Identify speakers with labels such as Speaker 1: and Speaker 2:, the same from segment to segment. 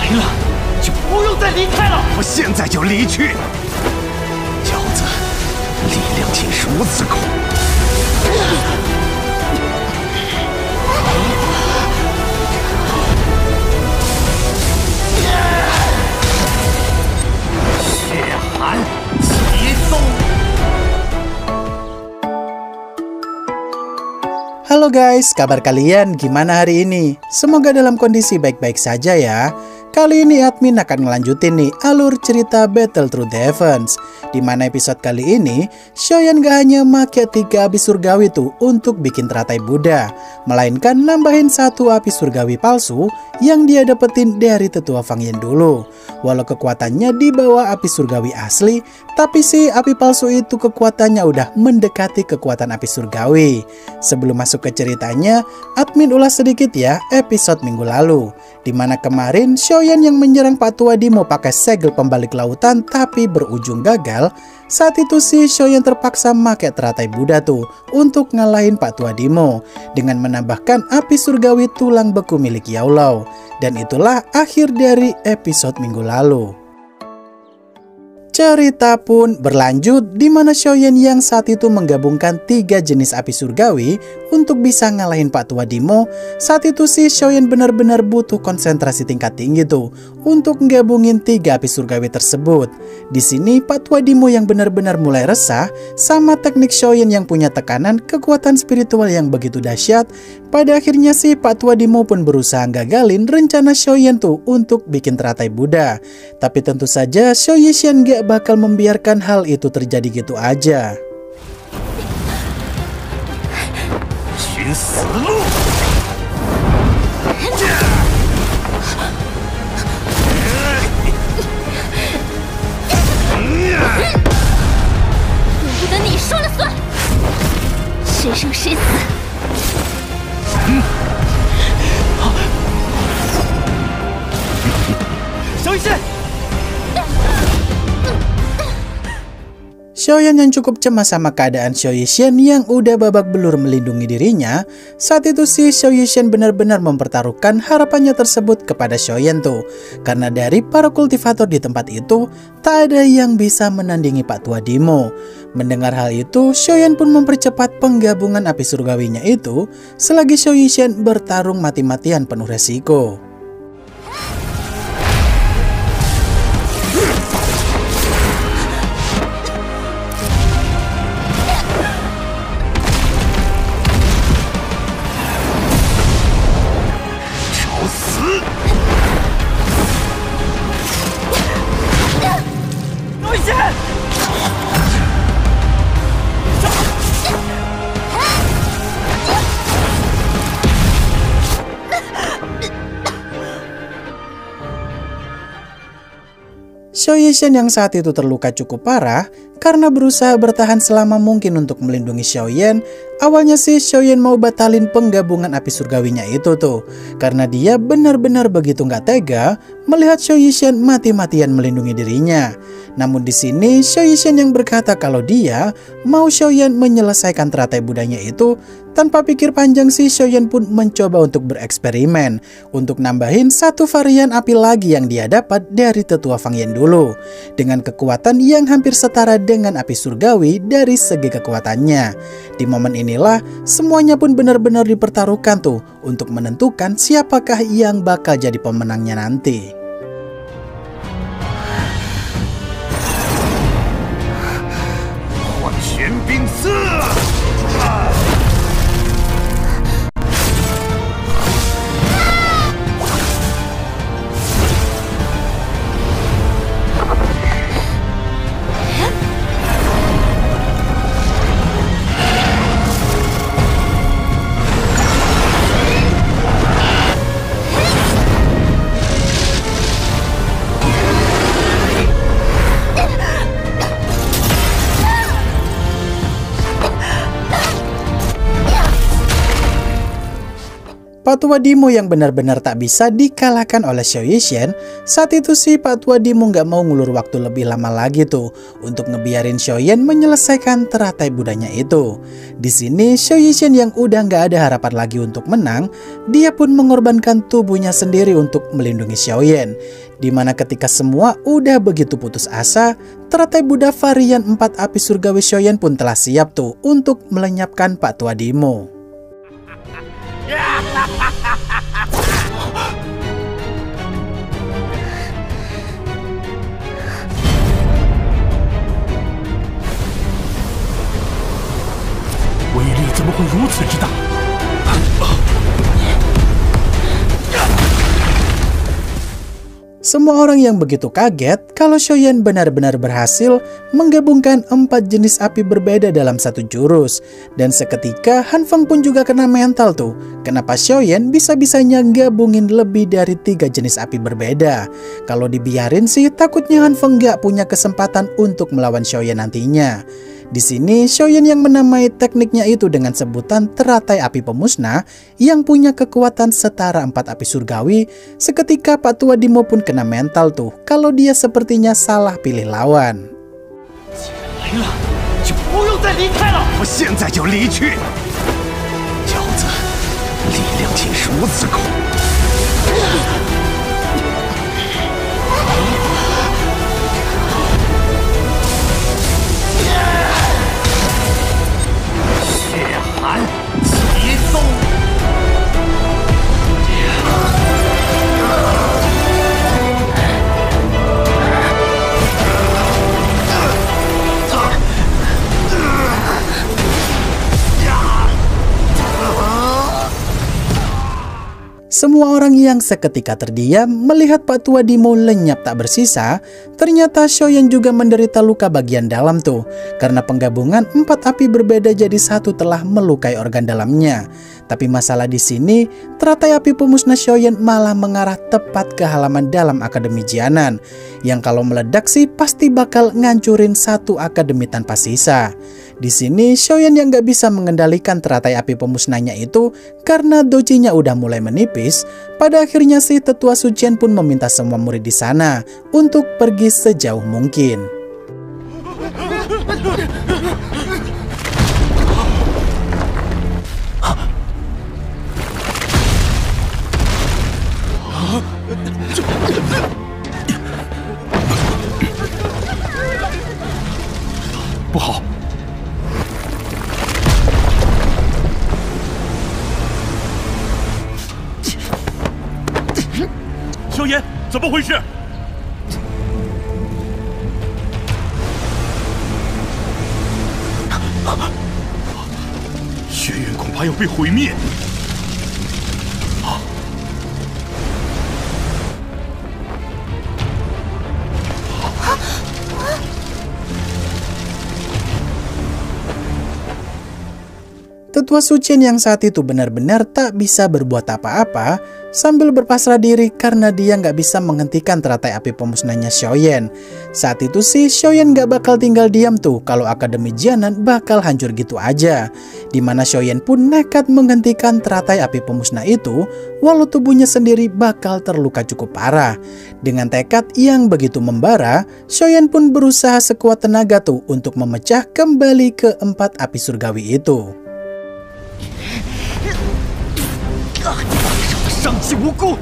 Speaker 1: 来了，就不用再离开了。
Speaker 2: 我现在就离去。小子，力量竟如此恐怖！
Speaker 1: 血寒启动。
Speaker 3: Halo guys, kabar kalian gimana hari ini? Semoga dalam kondisi baik-baik saja ya. Kali ini admin akan ngelanjutin nih alur cerita Battle Through the Heavens, di mana episode kali ini Xiaoyan gak hanya make 3 api surgawi tuh untuk bikin teratai Buddha, melainkan nambahin 1 api surgawi palsu yang dia dapetin dari tetua Fang Yin dulu. Walau kekuatannya di bawah api surgawi asli, tapi si api palsu itu kekuatannya udah mendekati kekuatan api surgawi. Sebelum masuk ke ceritanya, admin ulas sedikit ya episode minggu lalu, di mana kemarin Xiaoyan yang menyerang Pak Tua Dimo pakai segel pembalik lautan tapi berujung gagal. Saat itu si Xiaoyan terpaksa make teratai Buddha tuh untuk ngalahin Pak Tua Dimo dengan menambahkan api surgawi tulang beku milik Yaolao. Dan itulah akhir dari episode minggu lalu. Cerita pun berlanjut di mana Xiaoyan yang saat itu menggabungkan 3 jenis api surgawi untuk bisa ngalahin Pak Tua Dimo. Saat itu si Xiaoyan benar-benar butuh konsentrasi tingkat tinggi tuh untuk menggabungin 3 api surgawi tersebut. Di sini Pak Tua Dimo yang benar-benar mulai resah sama teknik Xiaoyan yang punya tekanan kekuatan spiritual yang begitu dahsyat. Pada akhirnya si Pak Tua Dimo pun berusaha gagalin rencana Xiaoyan tuh untuk bikin teratai Buddha. Tapi tentu saja Xiao Yishan gak bakal membiarkan hal itu terjadi gitu aja. Xiaoyan yang cukup cemas sama keadaan Xiao Yishan yang udah babak belur melindungi dirinya. Saat itu si Xiao Yishan benar-benar mempertaruhkan harapannya tersebut kepada Xiaoyan tuh. Karena dari para kultivator di tempat itu, tak ada yang bisa menandingi Pak Tua Dimo. Mendengar hal itu, Xiaoyan pun mempercepat penggabungan api surgawinya itu selagi Xiao Yishan bertarung mati-matian penuh resiko. Xiao Yishan yang saat itu terluka cukup parah karena berusaha bertahan selama mungkin untuk melindungi Xiaoyan. Awalnya sih Xiaoyan mau batalin penggabungan api surgawinya itu tuh, karena dia benar-benar begitu nggak tega melihat Xiao Yishan mati-matian melindungi dirinya. Namun di sini Xiao Yishan yang berkata kalau dia mau Xiaoyan menyelesaikan teratai Buddhanya itu. Tanpa pikir panjang si Xiaoyan pun mencoba untuk bereksperimen untuk nambahin 1 varian api lagi yang dia dapat dari tetua Fang Yin dulu, dengan kekuatan yang hampir setara dengan api surgawi dari segi kekuatannya. Di momen inilah semuanya pun benar-benar dipertaruhkan tuh untuk menentukan siapakah yang bakal jadi pemenangnya nanti. Pak Tua Dimo yang benar-benar tak bisa dikalahkan oleh Xiao Yishen. Saat itu sih Pak Tua Dimo nggak mau ngulur waktu lebih lama lagi tuh untuk ngebiarin Xiaoyan menyelesaikan teratai Budanya itu. Di sini Xiao Yishen yang udah nggak ada harapan lagi untuk menang, dia pun mengorbankan tubuhnya sendiri untuk melindungi Xiaoyan. Dimana ketika semua udah begitu putus asa, teratai Buddha varian 4 api surgawi Xiaoyan pun telah siap tuh untuk melenyapkan Pak Tua Dimo. Semua orang yang begitu kaget kalau Xiaoyan benar-benar berhasil menggabungkan 4 jenis api berbeda dalam satu jurus. Dan seketika Han Feng pun juga kena mental tuh. Kenapa Xiaoyan bisa-bisanya gabungin lebih dari 3 jenis api berbeda? Kalau dibiarin sih takutnya Han Feng gak punya kesempatan untuk melawan Xiaoyan nantinya. Di sini Xiaoyan yang menamai tekniknya itu dengan sebutan teratai api pemusnah yang punya kekuatan setara 4 api surgawi. Seketika Pak Tua Dimo pun kena mental tuh kalau dia sepertinya salah pilih lawan. Semua orang yang seketika terdiam melihat Pak Tua Dimo lenyap tak bersisa. Ternyata Xiaoyan juga menderita luka bagian dalam tuh, karena penggabungan 4 api berbeda jadi satu telah melukai organ dalamnya. Tapi masalah di sini, teratai api pemusnah Xiaoyan malah mengarah tepat ke halaman dalam Akademi Jianan, yang kalau meledak sih pasti bakal ngancurin satu akademi tanpa sisa. Di sini Xiaoyan yang gak bisa mengendalikan teratai api pemusnahnya itu karena dojinya udah mulai menipis. Pada akhirnya sih Tetua Sucian pun meminta semua murid di sana untuk pergi sejauh mungkin.
Speaker 2: Xiaoyan，怎么回事？学院恐怕要被毁灭。
Speaker 3: Tetua Sucian yang saat itu benar-benar tak bisa berbuat apa-apa sambil berpasrah diri karena dia nggak bisa menghentikan teratai api pemusnahnya Xiaoyan. Saat itu sih Xiaoyan nggak bakal tinggal diam tuh kalau Akademi Jianan bakal hancur gitu aja. Dimana Xiaoyan pun nekat menghentikan teratai api pemusnah itu walau tubuhnya sendiri bakal terluka cukup parah. Dengan tekad yang begitu membara, Xiaoyan pun berusaha sekuat tenaga tuh untuk memecah kembali ke 4 api surgawi itu.
Speaker 2: 伤及无辜。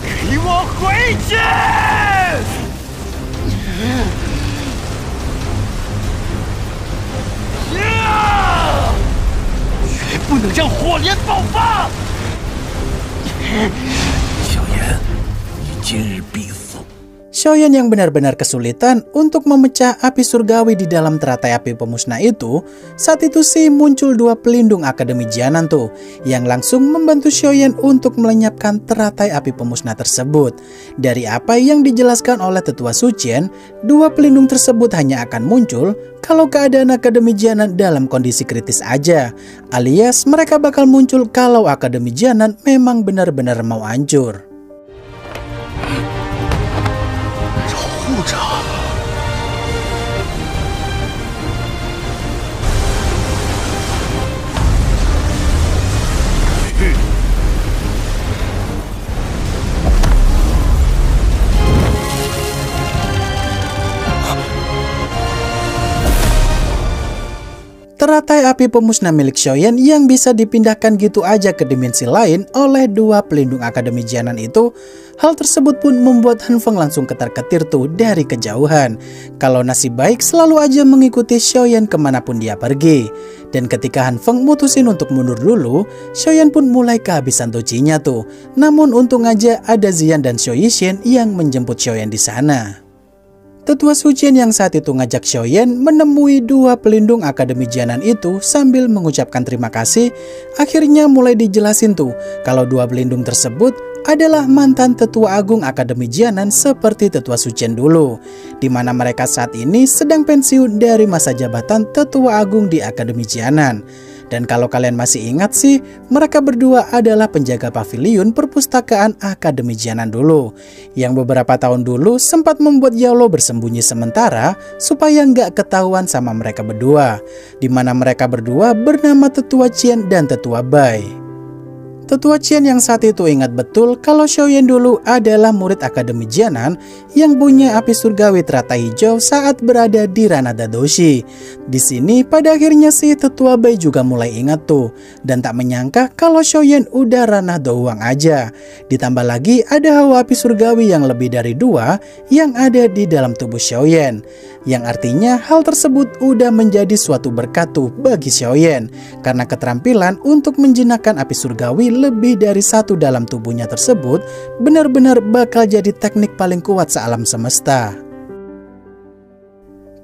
Speaker 1: 给我回去！绝不能让火莲爆发！
Speaker 2: 小妍，你今日必死。
Speaker 3: Xiaoyan yang benar-benar kesulitan untuk memecah api surgawi di dalam teratai api pemusnah itu, saat itu sih muncul 2 pelindung Akademi Jianan tuh, yang langsung membantu Xiaoyan untuk melenyapkan teratai api pemusnah tersebut. Dari apa yang dijelaskan oleh Tetua Sucian, 2 pelindung tersebut hanya akan muncul kalau keadaan Akademi Jianan dalam kondisi kritis aja, alias mereka bakal muncul kalau Akademi Jianan memang benar-benar mau hancur. teratai api pemusnah milik Shoyan yang bisa dipindahkan gitu aja ke dimensi lain oleh dua pelindung Akademi Jianan itu. Hal tersebut pun membuat Han Feng langsung ketar-ketir tuh dari kejauhan. Kalau nasib baik selalu aja mengikuti Shoyan kemanapun dia pergi. Dan ketika Han Feng mutusin untuk mundur dulu, Shoyan pun mulai kehabisan docinya tuh. Namun untung aja ada Xian dan Shu Yixin yang menjemput Shoyan di sana. Tetua Sucian yang saat itu ngajak Shoyan menemui dua pelindung Akademi Jianan itu sambil mengucapkan terima kasih. Akhirnya mulai dijelasin tuh kalau dua pelindung tersebut adalah mantan Tetua Agung Akademi Jianan seperti Tetua Sucian dulu, di mana mereka saat ini sedang pensiun dari masa jabatan Tetua Agung di Akademi Jianan. Dan kalau kalian masih ingat sih, mereka berdua adalah penjaga pavilion perpustakaan Akademi Jianan dulu, yang beberapa tahun dulu sempat membuat Yaolo bersembunyi sementara supaya nggak ketahuan sama mereka berdua, di mana mereka berdua bernama Tetua Qian dan Tetua Bai. Tetua Qian yang saat itu ingat betul kalau Shoyan dulu adalah murid Akademi Jianan yang punya api surgawi teratai hijau saat berada di Ranah Dadoshi. Di sini pada akhirnya si Tetua Bai juga mulai ingat tuh, dan tak menyangka kalau Shoyan udah Ranah Douang aja. Ditambah lagi ada hawa api surgawi yang lebih dari 2 yang ada di dalam tubuh Shoyan, yang artinya hal tersebut udah menjadi suatu berkat tuh bagi Shoyan, karena keterampilan untuk menjinakkan api surgawi lebih dari 1 dalam tubuhnya tersebut benar-benar bakal jadi teknik paling kuat sealam semesta.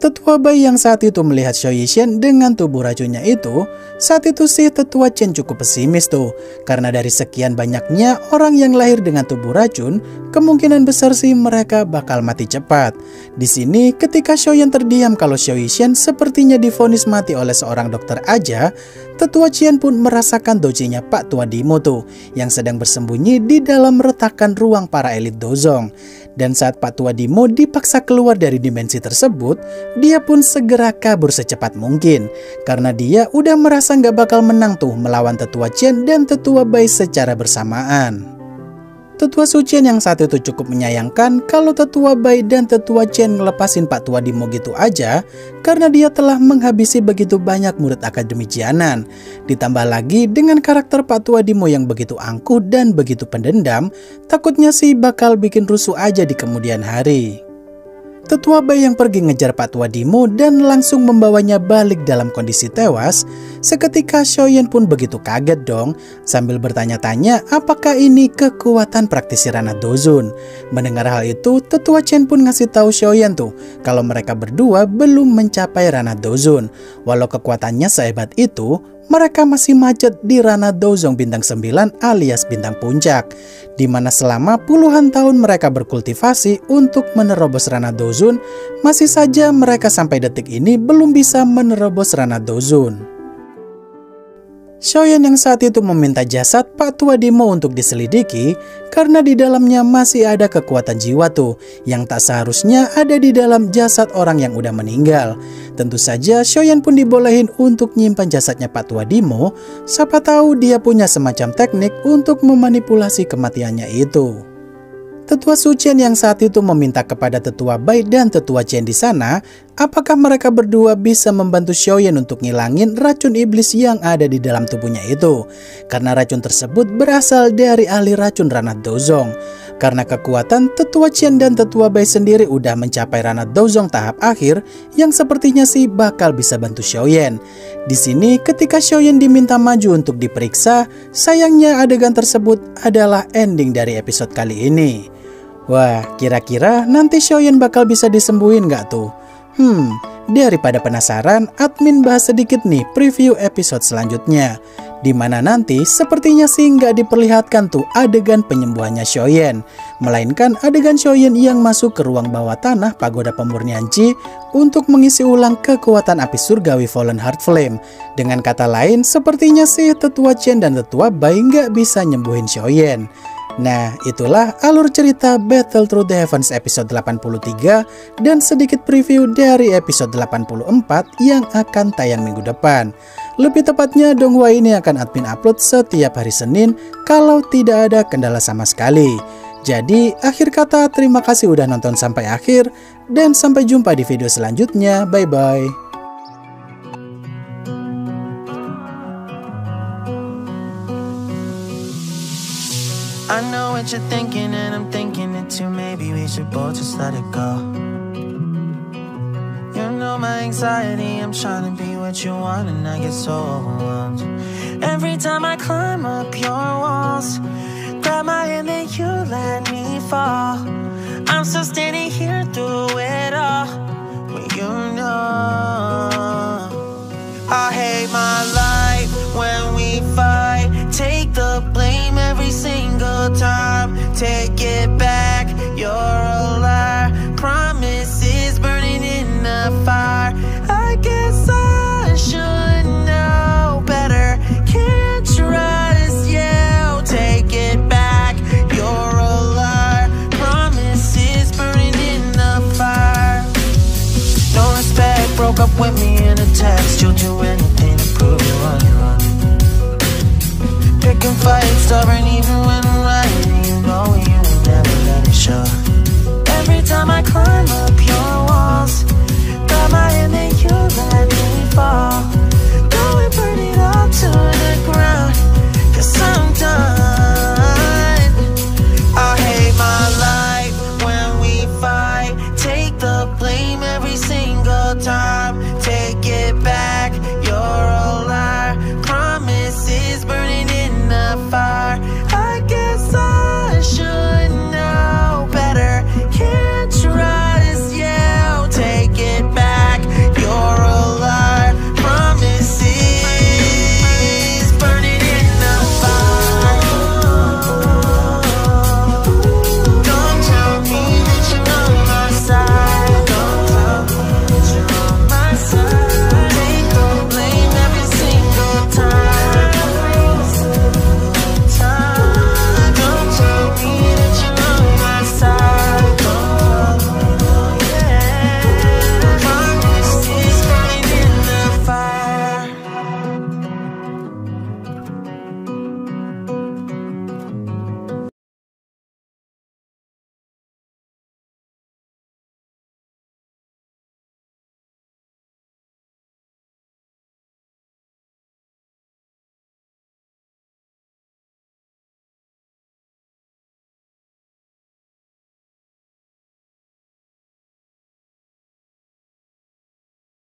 Speaker 3: Tetua Bai yang saat itu melihat Shu Yixin dengan tubuh racunnya itu, saat itu sih Tetua Qian cukup pesimis tuh, karena dari sekian banyaknya orang yang lahir dengan tubuh racun, kemungkinan besar sih mereka bakal mati cepat. Di sini ketika Shoyan terdiam kalau Shu Yixin sepertinya divonis mati oleh seorang dokter aja, Tetua Qian pun merasakan docinya Pak Tua Dimo tuh, yang sedang bersembunyi di dalam retakan ruang para elit Dozong. Dan saat Pak Tua Dimo dipaksa keluar dari dimensi tersebut, dia pun segera kabur secepat mungkin, karena dia udah merasa nggak bakal menang tuh melawan Tetua Qian dan Tetua Bai secara bersamaan. Tetua Sucian yang saat itu cukup menyayangkan kalau Tetua Bai dan Tetua Qian ngelepasin Pak Tua Dimo gitu aja, karena dia telah menghabisi begitu banyak murid Akademi Jianan. Ditambah lagi dengan karakter Pak Tua Dimo yang begitu angkuh dan begitu pendendam, takutnya sih bakal bikin rusuh aja di kemudian hari. Tetua Bai yang pergi ngejar Pak Tua Dimo dan langsung membawanya balik dalam kondisi tewas. Seketika Shoyan pun begitu kaget dong, sambil bertanya-tanya apakah ini kekuatan praktisi Ranah Dozun. Mendengar hal itu, Tetua Qian pun ngasih tahu Shoyan tuh kalau mereka berdua belum mencapai Ranah Dozun. Walau kekuatannya sehebat itu, mereka masih macet di Ranah Dozong bintang 9 alias bintang puncak, di mana selama puluhan tahun mereka berkultivasi untuk menerobos Ranah Dozun, masih saja mereka sampai detik ini belum bisa menerobos Ranah Dozun. Shoyan yang saat itu meminta jasad Pak Tua Dimo untuk diselidiki karena di dalamnya masih ada kekuatan jiwa tuh yang tak seharusnya ada di dalam jasad orang yang udah meninggal. Tentu saja Shoyan pun dibolehin untuk nyimpan jasadnya Pak Tua Dimo, siapa tahu dia punya semacam teknik untuk memanipulasi kematiannya itu. Tetua Sucian yang saat itu meminta kepada Tetua Bai dan Tetua Qian di sana, apakah mereka berdua bisa membantu Shoyan untuk ngilangin racun iblis yang ada di dalam tubuhnya itu, karena racun tersebut berasal dari ahli racun Ranah Dozong. Karena kekuatan Tetua Qian dan Tetua Bai sendiri udah mencapai Ranah Dozong tahap akhir yang sepertinya sih bakal bisa bantu Shoyan. Di sini ketika Shoyan diminta maju untuk diperiksa, sayangnya adegan tersebut adalah ending dari episode kali ini. Wah, kira-kira nanti Shoyan bakal bisa disembuhin nggak tuh? Daripada penasaran, admin bahas sedikit nih preview episode selanjutnya, dimana nanti sepertinya sih nggak diperlihatkan tuh adegan penyembuhannya Shoyan, melainkan adegan Shoyan yang masuk ke ruang bawah tanah pagoda pemurnian Qi untuk mengisi ulang kekuatan api surgawi Fallen Heart Flame. Dengan kata lain, sepertinya sih Tetua Qian dan Tetua Bai nggak bisa nyembuhin Shoyan. Nah, itulah alur cerita Battle Through the Heavens episode 83 dan sedikit preview dari episode 84 yang akan tayang minggu depan. Lebih tepatnya Donghua ini akan admin upload setiap hari Senin kalau tidak ada kendala sama sekali. Jadi, akhir kata terima kasih udah nonton sampai akhir dan sampai jumpa di video selanjutnya. Bye-bye.
Speaker 4: what you're thinking, and I'm thinking it too. Maybe we should both just let it go. You know my anxiety, I'm trying to be what you want, and I get so overwhelmed. Every time I climb up your walls, grab my hand and you let me fall. I'm still standing here through it all, when you know I hate my life when we fight. Take the blame every single time. Take it back, you're a liar. Promises burning in the fire. I guess I should know better. Can't trust you. Take it back, you're a liar. Promises burning in the fire. No respect, broke up with me in a text. You'll do anything to prove you on your own. Pick and fight, stubborn even when I'm right. You know you will never let it show. Every time I climb up